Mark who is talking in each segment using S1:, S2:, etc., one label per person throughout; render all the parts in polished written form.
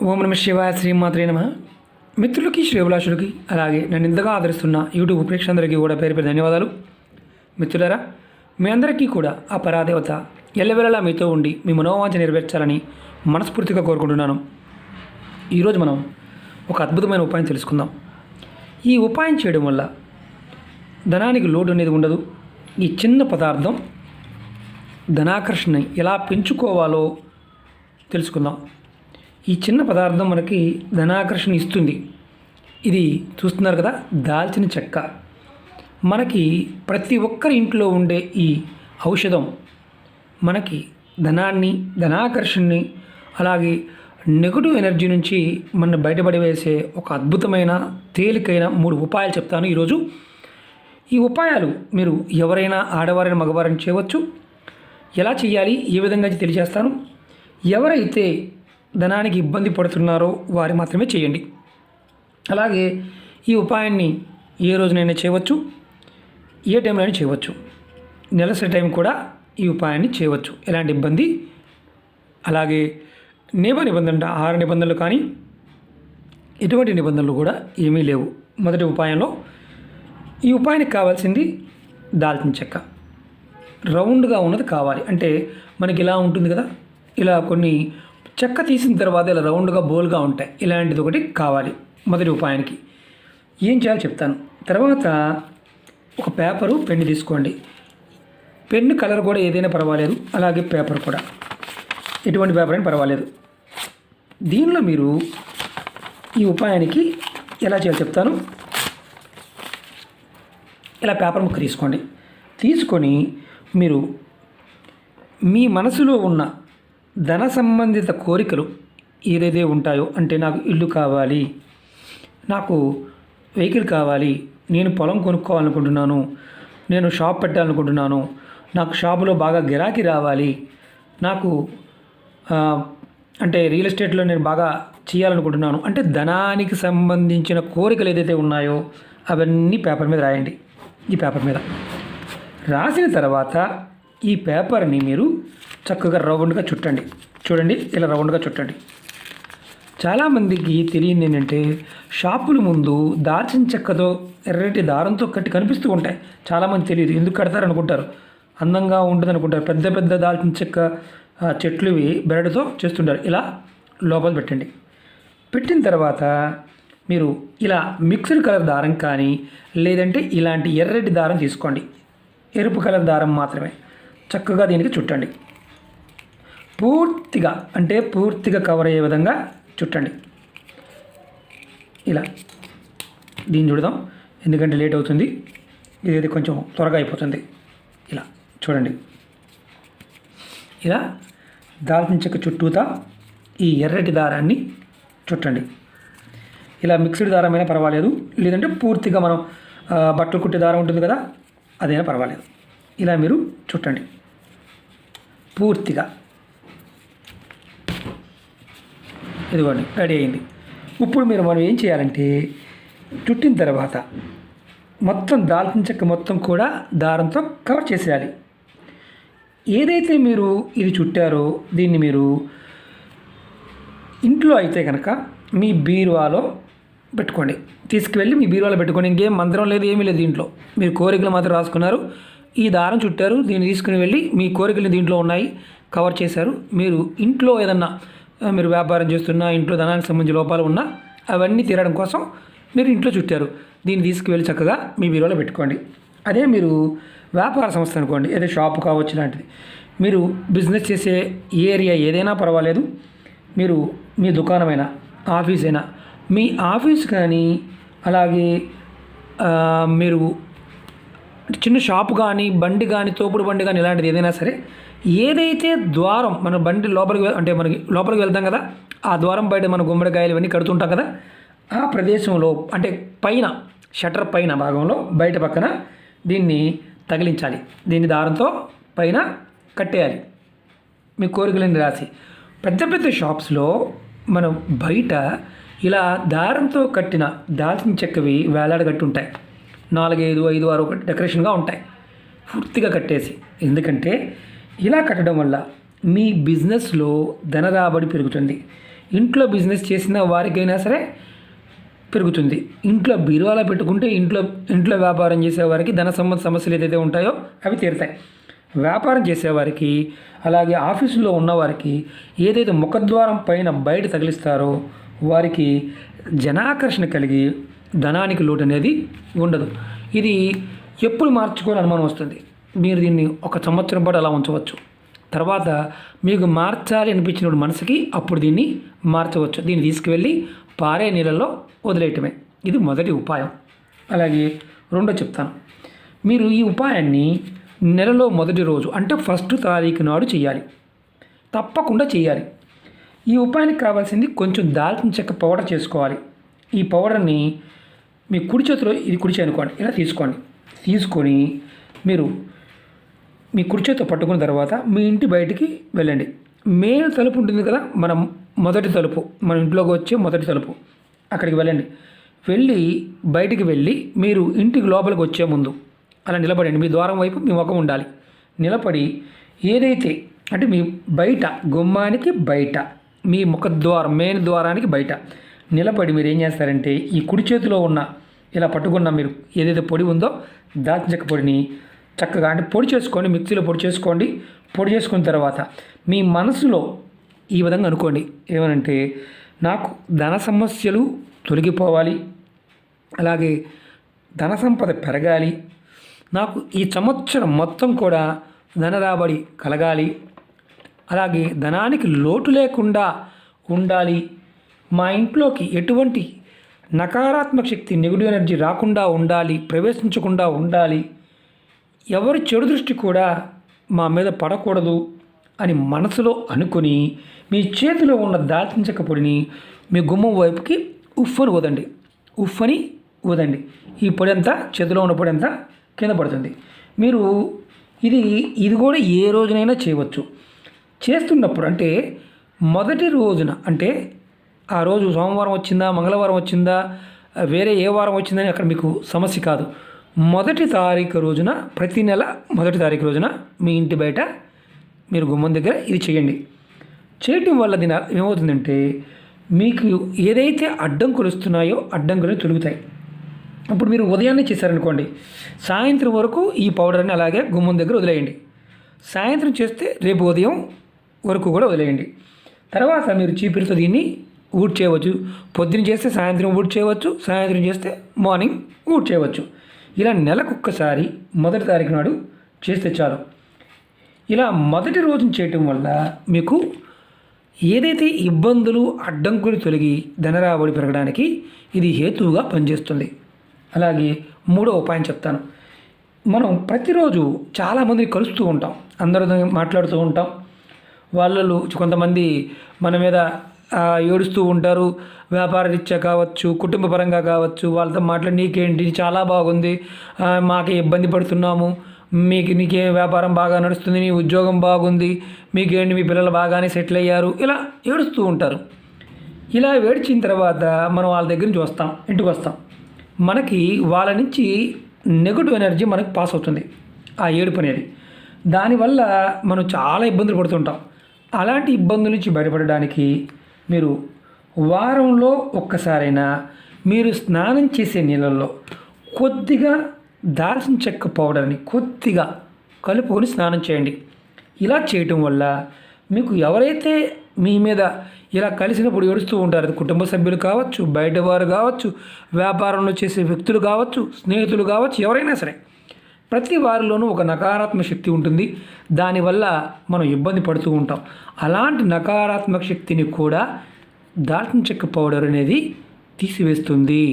S1: ఓం నమ శివాయ శ్రీమాత్రే నమ. మిత్రులకి శ్రేభిలాషులకి అలాగే నన్ను ఇంతగా ఆదరిస్తున్న యూట్యూబ్ ప్రేక్షకులందరికీ కూడా పేరు పేరు ధన్యవాదాలు. మిత్రులారా, మీ అందరికీ కూడా ఆ పరాదేవత ఎల్లవెల్లలా మీతో ఉండి మీ మనోవాంఛ నెరవేర్చాలని మనస్ఫూర్తిగా కోరుకుంటున్నాను. ఈరోజు మనం ఒక అద్భుతమైన ఉపాయం తెలుసుకుందాం. ఈ ఉపాయం చేయడం వల్ల ధనానికి లోటు అనేది ఉండదు. ఈ చిన్న పదార్థం ధనాకర్షణని ఎలా పెంచుకోవాలో తెలుసుకుందాం. ఈ చిన్న పదార్థం మనకి ధనాకర్షణ ఇస్తుంది. ఇది చూస్తున్నారు కదా, దాల్చిన చెక్క. మనకి ప్రతి ఒక్కరి ఇంట్లో ఉండే ఈ ఔషధం మనకి ధనాన్ని, ధనాకర్షణని, అలాగే నెగటివ్ ఎనర్జీ నుంచి మన బయటపడివేసే ఒక అద్భుతమైన తేలికైన 3 ఉపాయాలు చెప్తాను ఈరోజు. ఈ ఉపాయాలు మీరు ఎవరైనా ఆడవారైనా మగవారైనా చేయవచ్చు. ఎలా చేయాలి, ఏ విధంగా తెలియజేస్తాను. ఎవరైతే ధనానికి ఇబ్బంది పడుతున్నారో వారు మాత్రమే చేయండి. అలాగే ఈ ఉపాయాన్ని ఏ రోజునైనా చేయవచ్చు, ఏ టైంలో అయినా చేయవచ్చు. నెలసరి టైం కూడా ఈ ఉపాయాన్ని చేయవచ్చు, ఎలాంటి ఇబ్బంది. అలాగే నిబంధన 6 నిబంధనలు కానీ ఎటువంటి నిబంధనలు కూడా ఏమీ లేవు. మొదటి ఉపాయంలో ఈ ఉపాయానికి కావాల్సింది దాల్చిన చెక్క. రౌండ్గా ఉన్నది కావాలి. అంటే మనకి ఇలా ఉంటుంది కదా, ఇలా కొన్ని చెక్క తీసిన తర్వాత ఇలా రౌండ్గా బోల్గా ఉంటాయి. ఇలాంటిది ఒకటి కావాలి మొదటి ఉపాయానికి. ఏం చేయాలో చెప్తాను. తర్వాత ఒక పేపరు, పెన్ను తీసుకోండి. పెన్ను కలర్ కూడా ఏదైనా పర్వాలేదు, అలాగే పేపర్ కూడా ఎటువంటి పేపర్ అయినా పర్వాలేదు. దీనిలో మీరు ఈ ఉపాయానికి ఎలా చేయాలో చెప్తాను. ఇలా పేపర్ ముక్క తీసుకోండి. తీసుకొని మీరు మీ మనసులో ఉన్న ధన సంబంధిత కోరికలు ఏదైతే ఉంటాయో, అంటే నాకు ఇల్లు కావాలి, నాకు వెహికల్ కావాలి, నేను పొలం కొనుక్కోవాలనుకుంటున్నాను, నేను షాప్ పెట్టాలనుకుంటున్నాను, నాకు షాపులో బాగా గిరాకీ రావాలి, నాకు అంటే రియల్ ఎస్టేట్లో నేను బాగా చేయాలనుకుంటున్నాను, అంటే ధనానికి సంబంధించిన కోరికలు ఏదైతే ఉన్నాయో అవన్నీ పేపర్ మీద రాయండి. ఈ పేపర్ మీద రాసిన తర్వాత ఈ పేపర్ని మీరు చక్కగా రౌండ్గా చుట్టండి. చూడండి, ఇలా రౌండ్గా చుట్టండి. చాలామందికి తెలియదు ఏంటంటే, షాపుల ముందు దాల్చిన చెక్కతో ఎర్రటి దారంతో కట్టి కనిపిస్తూ ఉంటాయి. చాలామంది తెలియదు, ఎందుకు కడతారు అనుకుంటారు, అందంగా ఉంటుంది అనుకుంటారు. పెద్ద పెద్ద దాల్చిన చెక్క చెట్లు బెరడుతో చేస్తుంటారు. ఇలా లోపల పెట్టండి. పెట్టిన తర్వాత మీరు ఇలా మిక్స్డ్ కలర్ దారం కానీ, లేదంటే ఇలాంటి ఎర్రటి దారం తీసుకోండి. ఎరుపు కలర్ దారం మాత్రమే. చక్కగా దీనికి చుట్టండి. పూర్తిగా, అంటే పూర్తిగా కవర్ అయ్యే విధంగా చుట్టండి. ఇలా దీన్ని చూడదాం, ఎందుకంటే లేట్ అవుతుంది. ఇది కొంచెం త్వరగా అయిపోతుంది. ఇలా చూడండి. ఇలా దాల్చిన చెక్క చుట్టూతా ఈ ఎర్రటి దారాన్ని చుట్టండి. ఇలా మిక్స్డ్ దారమైనా పర్వాలేదు, లేదంటే పూర్తిగా మనం బట్టలు కుట్టే దారం ఉంటుంది కదా, అదైనా పర్వాలేదు. ఇలా మీరు చుట్టండి పూర్తిగా. ఇదిగోండి, రెడీ అయింది. ఇప్పుడు మనం ఏం చేయాలంటే, చుట్టిన తర్వాత మొత్తం దాల్చిన చెక్క మొత్తం కూడా దారంతో కవర్ చేసేయాలి. ఏదైతే మీరు ఇది చుట్టారో దీన్ని మీరు ఇంట్లో అయితే కనుక మీ బీరువాలో పెట్టుకోండి. తీసుకువెళ్ళి మీ బీరువాలో పెట్టుకోండి. ఇంకేం మంత్రం లేదు, ఏమీ లేదు. దీంట్లో మీరు కోరికలు మాత్రం రాసుకున్నారు, ఈ దారం చుట్టారు, దీన్ని తీసుకుని వెళ్ళి మీ కోరికలు దీంట్లో ఉన్నాయి, కవర్ చేశారు. మీరు ఇంట్లో ఏదన్నా మీరు వ్యాపారం చేస్తున్నా, ఇంట్లో ధనానికి సంబంధించిన లోపాలు ఉన్నా అవన్నీ తీరడం కోసం మీరు ఇంట్లో చుట్టారు. దీన్ని తీసుకువెళ్ళి చక్కగా మీ బీరువాలో పెట్టుకోండి. అదే మీరు వ్యాపార సంస్థ అనుకోండి, ఏదో షాపు కావచ్చు, లాంటిది మీరు బిజినెస్ చేసే ఏరియా ఏదైనా పర్వాలేదు. మీరు మీ దుకాణమైనా, ఆఫీస్ అయినా, మీ ఆఫీస్ కానీ, అలాగే మీరు చిన్న షాపు కానీ, బండి కానీ, తోపుడు బండి కానీ, ఇలాంటిది ఏదైనా సరే, ఏదైతే ద్వారం మన బండి లోపలికి అంటే మనకి లోపలికి వెళ్తాం కదా, ఆ ద్వారం బయట మన గుమ్మడికాయలు ఇవన్నీ కడుతుంటాం కదా, ఆ ప్రదేశంలో అంటే పైన షట్టర్ పైన భాగంలో బయట పక్కన దీన్ని తగిలించాలి. దీన్ని దారంతో పైన కట్టేయాలి. మీ కోరికలని రాసి. పెద్ద పెద్ద షాప్స్లో మనం బయట ఇలా దారంతో కట్టిన దాల్చిన చెక్కవి వేలాడగట్టి ఉంటాయి. 4, 5, 5, 6 డెకరేషన్గా ఉంటాయి, పూర్తిగా కట్టేసి. ఎందుకంటే ఇలా కట్టడం వల్ల మీ బిజినెస్లో ధన రాబడి పెరుగుతుంది. ఇంట్లో బిజినెస్ చేసిన వారికైనా సరే పెరుగుతుంది. ఇంట్లో బీరువాలో పెట్టుకుంటే ఇంట్లో వ్యాపారం చేసేవారికి ధన సంబంధ సమస్యలు ఏదైతే ఉంటాయో అవి తీరుతాయి. వ్యాపారం చేసేవారికి అలాగే ఆఫీసులో ఉన్నవారికి ఏదైతే ముఖద్వారం పైన బయట తగిలిస్తారో వారికి జనాకర్షణ కలిగి ధనానికి లోటు అనేది ఉండదు. ఇది ఎప్పుడు మార్చుకోవాలని అనుమానం వస్తుంది. మీరు దీన్ని 1 సంవత్సరం పాటు అలా ఉంచవచ్చు. తర్వాత మీకు మార్చాలి అనిపించినప్పుడు మనసుకి అప్పుడు దీన్ని మార్చవచ్చు. దీన్ని తీసుకువెళ్ళి పారే నీళ్ళల్లో వదిలేయటమే. ఇది మొదటి ఉపాయం. అలాగే రెండో చెప్తాను. మీరు ఈ ఉపాయాన్ని నెలలో మొదటి రోజు అంటే 1వ తారీఖు నాడు చేయాలి. తప్పకుండా చేయాలి. ఈ ఉపాయానికి కావాల్సింది కొంచెం దాల్చిన చెక్క పౌడర్ చేసుకోవాలి. ఈ పౌడర్ని మీ కుడి చేతిలో, ఇది కుడి చేయి అనుకోండి, ఇలా తీసుకొని మీరు మీ కుడి చేతితో పట్టుకున్న తర్వాత మీ ఇంటి బయటికి వెళ్ళండి. మెయిన్ తలుపు ఉంటుంది కదా, మనం మొదటి తలుపు, మన ఇంట్లోకి వచ్చే మొదటి తలుపు, అక్కడికి వెళ్ళండి. బయటికి వెళ్ళి మీరు ఇంటికి లోపలికి వచ్చే ముందు అలా నిలబడండి. మీ ద్వారం వైపు మీ ముఖం ఉండాలి. నిలబడి ఏదైతే అంటే మీ బయట గుమ్మానికి బయట, మీ ముఖద్వారం మెయిన్ ద్వారానికి బయట నిలబడి మీరు ఏం చేస్తారంటే ఈ కుడి చేతిలో ఉన్న ఇలా పట్టుకున్న మీరు ఏదైతే పొడి ఉందో దాల్చిన చెక్క పొడిని చక్కగా అంటే పొడి చేసుకోండి, మిక్సీలో పొడి చేసుకోండి. పొడి చేసుకున్న తర్వాత మీ మనసులో ఈ విధంగా అనుకోండి, ఏమనంటే నాకు ధన సమస్యలు తొలగిపోవాలి, అలాగే ధన సంపద పెరగాలి, నాకు ఈ సంవత్సరం మొత్తం కూడా ధన రాబడి కలగాలి, అలాగే ధనానికి లోటు లేకుండా ఉండాలి, మా ఇంట్లోకి ఎటువంటి నకారాత్మక శక్తి నెగిటివ్ ఎనర్జీ రాకుండా ఉండాలి, ప్రవేశించకుండా ఉండాలి, ఎవరి చెడు దృష్టి కూడా మా మీద పడకూడదు అని మనసులో అనుకుని మీ చేతిలో ఉన్న దాల్చిన చెక్క పొడిని మీ గుమ్మం వైపుకి ఉఫ్ఫని ఊదండి. ఈ పొడి అంతా, చేతిలో ఉన్న పొడి అంతా కింద పడుతుంది. మీరు ఇది కూడా ఏ రోజునైనా చేయవచ్చు. చేస్తున్నప్పుడు అంటే మొదటి రోజున, అంటే ఆ రోజు సోమవారం వచ్చిందా, మంగళవారం వచ్చిందా, వేరే ఏ వారం వచ్చిందని అక్కడ మీకు సమస్య కాదు. మొదటి తారీఖు రోజున, ప్రతి నెల మొదటి తారీఖు రోజున మీ ఇంటి బయట మీరు గుమ్మం దగ్గర ఇది చేయండి. చేయటం వల్ల దీని ఏమవుతుందంటే మీకు ఏదైతే అడ్డంకులు వస్తున్నాయో అడ్డంకులు తొలుగుతాయి. ఇప్పుడు మీరు ఉదయాన్నే చేశారనుకోండి, సాయంత్రం వరకు ఈ పౌడర్ని అలాగే గుమ్మం దగ్గర వదిలేయండి. సాయంత్రం చేస్తే రేపు ఉదయం వరకు కూడా వదిలేయండి. తర్వాత మీరు చీపిరితో దీన్ని ఊడ్చేయవచ్చు. పొద్దున చేస్తే సాయంత్రం ఊడ్చేయవచ్చు, సాయంత్రం చేస్తే మార్నింగ్ ఊడ్చేయవచ్చు. ఇలా నెలకొక్కసారి మొదటి తారీఖు నాడు చేస్తే చాలు. ఇలా మొదటి రోజున చేయటం వల్ల మీకు ఏదైతే ఇబ్బందులు అడ్డంకులు తొలగి ధనరాబడి పెరగడానికి ఇది హేతువుగా పనిచేస్తుంది. అలాగే మూడో ఉపాయం చెప్తాను. మనం ప్రతిరోజు చాలామందిని కలుస్తూ ఉంటాం, అందరితో మాట్లాడుతూ ఉంటాం. వాళ్ళు కొంతమంది మన మీద ఏడుస్తూ ఉంటారు, వ్యాపార రీత్యా కావచ్చు, కుటుంబ పరంగా కావచ్చు. వాళ్ళతో మాట్లాడి నీకేంటి చాలా బాగుంది, మాకే ఇబ్బంది పడుతున్నాము, నీకే వ్యాపారం బాగా నడుస్తుంది, నీ ఉద్యోగం బాగుంది, మీకేంటి మీ పిల్లలు బాగానే సెటిల్ అయ్యారు, ఇలా ఏడుస్తూ ఉంటారు. ఇలా ఏడ్చిన తర్వాత మనం వాళ్ళ దగ్గర నుంచి ఇంటికి వస్తాం. మనకి వాళ్ళ నుంచి నెగటివ్ ఎనర్జీ మనకు పాస్ అవుతుంది, ఆ ఏడుపు అనేది. దానివల్ల మనం చాలా ఇబ్బందులు పడుతుంటాం. అలాంటి ఇబ్బందుల నుంచి బయటపడడానికి మీరు వారంలో ఒక్కసారైనా మీరు స్నానం చేసే నీళ్ళల్లో కొద్దిగా దాల్చిన చెక్క పౌడర్ని కొద్దిగా కలుపుకొని స్నానం చేయండి. ఇలా చేయటం వల్ల మీకు ఎవరైతే మీ మీద ఇలా కలిసినప్పుడు ఏడుస్తూ ఉంటారు, కుటుంబ సభ్యులు కావచ్చు, బయటవారు కావచ్చు, వ్యాపారంలో చేసే వ్యక్తులు కావచ్చు, స్నేహితులు కావచ్చు, ఎవరైనా సరే ప్రతి వారిలోనూ ఒక నకారాత్మక శక్తి ఉంటుంది. దానివల్ల మనం ఇబ్బంది పడుతూ ఉంటాం. అలాంటి నకారాత్మక శక్తిని కూడా దాల్చిన చెక్క పౌడర్ అనేది తీసివేస్తుంది.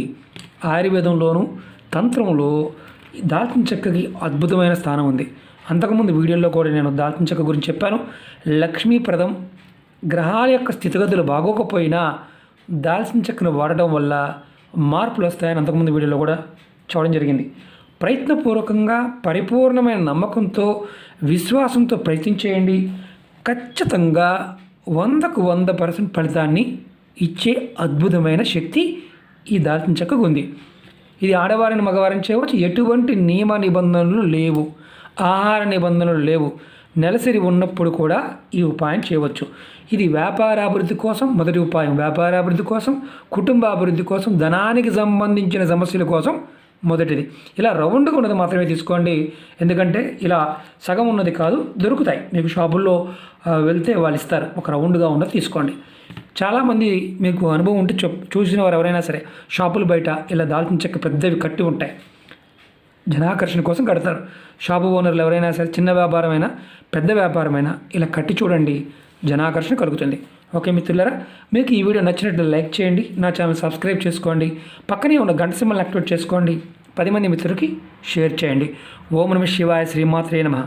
S1: ఆయుర్వేదంలోనూ తంత్రంలో దాల్చిన చెక్కకి అద్భుతమైన స్థానం ఉంది. అంతకుముందు వీడియోలో కూడా నేను దాల్చిన చెక్క గురించి చెప్పాను. లక్ష్మీప్రదం, గ్రహాల యొక్క స్థితిగతులు బాగోకపోయినా దాల్చిన చెక్కను వాడటం వల్ల మార్పులు వస్తాయని అంతకుముందు వీడియోలో కూడా చూడడం జరిగింది. ప్రయత్నపూర్వకంగా పరిపూర్ణమైన నమ్మకంతో విశ్వాసంతో ప్రయత్నం చేయండి. ఖచ్చితంగా 100కు 100% ఫలితాన్ని ఇచ్చే అద్భుతమైన శక్తి ఈ దాల్చిన చెక్కకు ఉంది. ఇది ఆడవారిని మగవారిని చేయవచ్చు. ఎటువంటి నియమ నిబంధనలు లేవు, ఆహార నిబంధనలు లేవు. నెలసరి ఉన్నప్పుడు కూడా ఈ ఉపాయం చేయవచ్చు. ఇది వ్యాపారాభివృద్ధి కోసం మొదటి ఉపాయం, వ్యాపారాభివృద్ధి కోసం, కుటుంబ అభివృద్ధి కోసం, ధనానికి సంబంధించిన సమస్యల కోసం మొదటిది. ఇలా రౌండ్గా ఉన్నది మాత్రమే తీసుకోండి, ఎందుకంటే ఇలా సగం ఉన్నది కాదు, దొరుకుతాయి మీకు షాపుల్లో వెళ్తే వాళ్ళు ఇస్తారు. ఒక రౌండ్గా ఉన్నది తీసుకోండి. చాలామంది మీకు అనుభవం ఉంటే చూసిన వారు ఎవరైనా సరే షాపులు బయట ఇలా దాల్చిన చెక్క పెద్దవి కట్టి ఉంటాయి, జనాకర్షణ కోసం కడతారు. షాపు ఓనర్లు ఎవరైనా సరే చిన్న వ్యాపారమైనా పెద్ద వ్యాపారమైనా ఇలా కట్టి చూడండి, జనాకర్షణ కలుగుతుంది. ఓకే మిత్రులారా, మీకు ఈ వీడియో నచ్చినట్లు లైక్ చేయండి, నా ఛానల్ సబ్స్క్రైబ్ చేసుకోండి, పక్కనే ఉన్న గంట సింబల్ యాక్టివేట్ చేసుకోండి, 10 మంది మిత్రులకి షేర్ చేయండి. ఓం నమః శివాయ, శ్రీమాత్రే నమః.